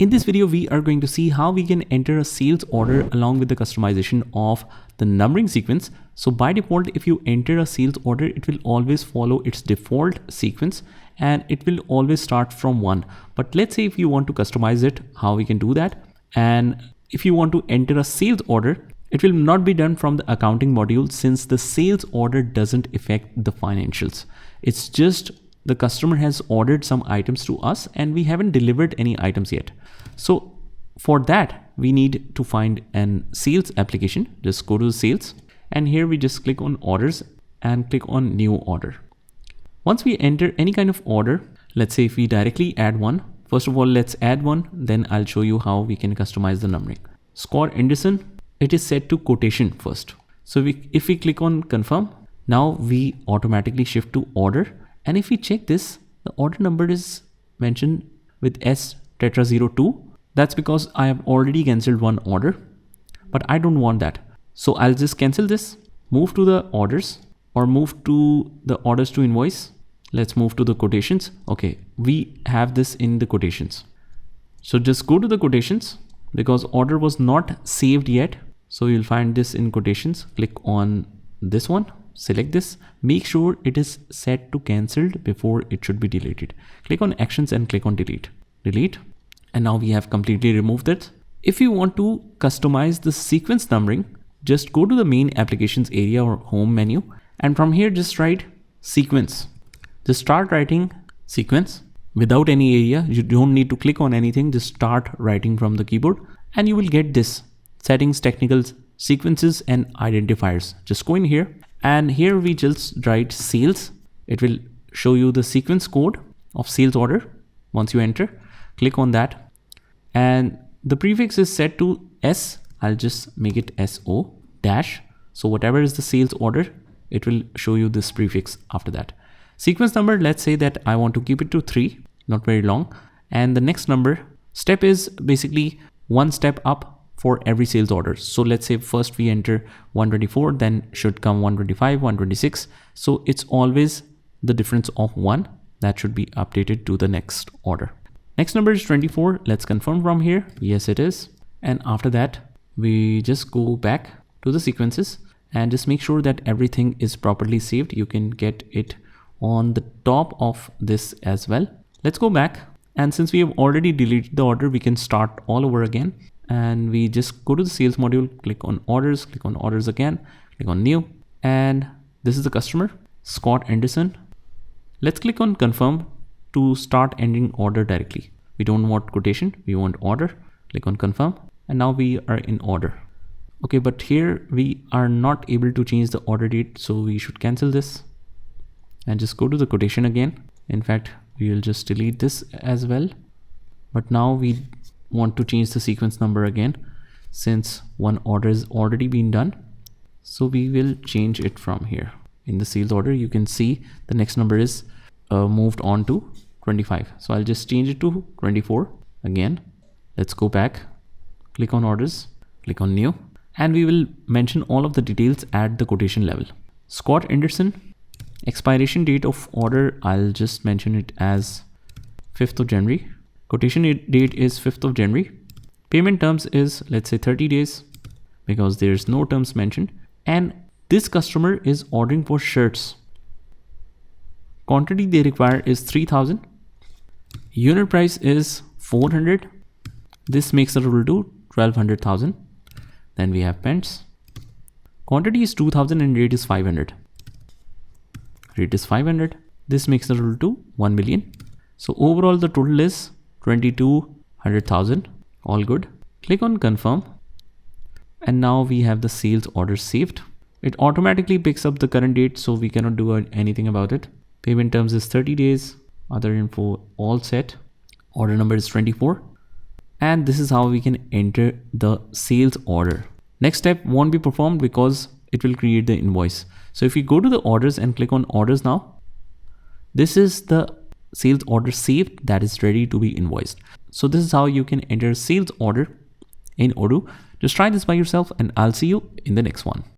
In this video, we are going to see how we can enter a sales order along with the customization of the numbering sequence. So by default, if you enter a sales order, it will always follow its default sequence and it will always start from 1. But let's say if you want to customize it, how we can do that. And if you want to enter a sales order, it will not be done from the accounting module since the sales order doesn't affect the financials. It's just the customer has ordered some items to us and we haven't delivered any items yet. So for that, we need to find an sales application. Just go to the sales and here we just click on orders and click on new order. Once we enter any kind of order, let's say if we directly add one, first of all, let's add one, then I'll show you how we can customize the numbering. Scott Anderson, it is set to quotation first. So if we click on confirm, now we automatically shift to order. And if we check this, the order number is mentioned with S tetra 02. That's because I have already cancelled one order, but I don't want that. So I'll just cancel this, move to the orders or move to the orders to invoice. Let's move to the quotations. Okay, we have this in the quotations. So just go to the quotations because order was not saved yet. So you'll find this in quotations. Click on this one, select this, make sure it is set to cancelled before it should be deleted. Click on actions and click on delete. And now we have completely removed it. If you want to customize the sequence numbering, just go to the main applications area or home menu. And from here, just write sequence. Just start writing sequence without any area. You don't need to click on anything. Just start writing from the keyboard and you will get this settings, technicals, sequences and identifiers. Just go in here and here we just write sales. It will show you the sequence code of sales order. Once you enter, click on that and the prefix is set to S. I'll just make it SO dash. So whatever is the sales order, it will show you this prefix after that. Sequence number, let's say that I want to keep it to 3, not very long. And the next number step is basically one step up for every sales order. So let's say first we enter 124, then should come 125, 126. So it's always the difference of 1 that should be updated to the next order. Next number is 24. Let's confirm from here. Yes, it is. And after that, we just go back to the sequences and just make sure that everything is properly saved. You can get it on the top of this as well. Let's go back. And since we have already deleted the order, we can start all over again. And we just go to the sales module, click on orders again, click on new. And this is the customer, Scott Anderson. Let's click on confirm to start ending order directly. We don't want quotation, we want order. Click on confirm and now we are in order. Okay, but here we are not able to change the order date, so we should cancel this and just go to the quotation again. In fact, we will just delete this as well. But now we want to change the sequence number again since one order is already been done. So we will change it from here. In the sales order, you can see the next number is moved on to 25. So I'll just change it to 24 again. Let's go back, click on orders, click on new, and we will mention all of the details at the quotation level. Scott Anderson, expiration date of order, I'll just mention it as 5th of January. Quotation date is 5th of January. Payment terms is, let's say 30 days because there's no terms mentioned. And this customer is ordering for shirts. Quantity they require is 3000. Unit price is 400. This makes the total to 1200,000. Then we have pants. Quantity is 2000 and rate is 500. Rate is 500. This makes the total to 1 million. So overall the total is 2200,000. All good. Click on confirm. And now we have the sales order saved. It automatically picks up the current date, so we cannot do anything about it. Payment terms is 30 days. Other info all set. Order number is 24. And this is how we can enter the sales order. Next step won't be performed because it will create the invoice. So if we go to the orders and click on orders now, this is the sales order saved that is ready to be invoiced. So this is how you can enter sales order in Odoo. Just try this by yourself and I'll see you in the next one.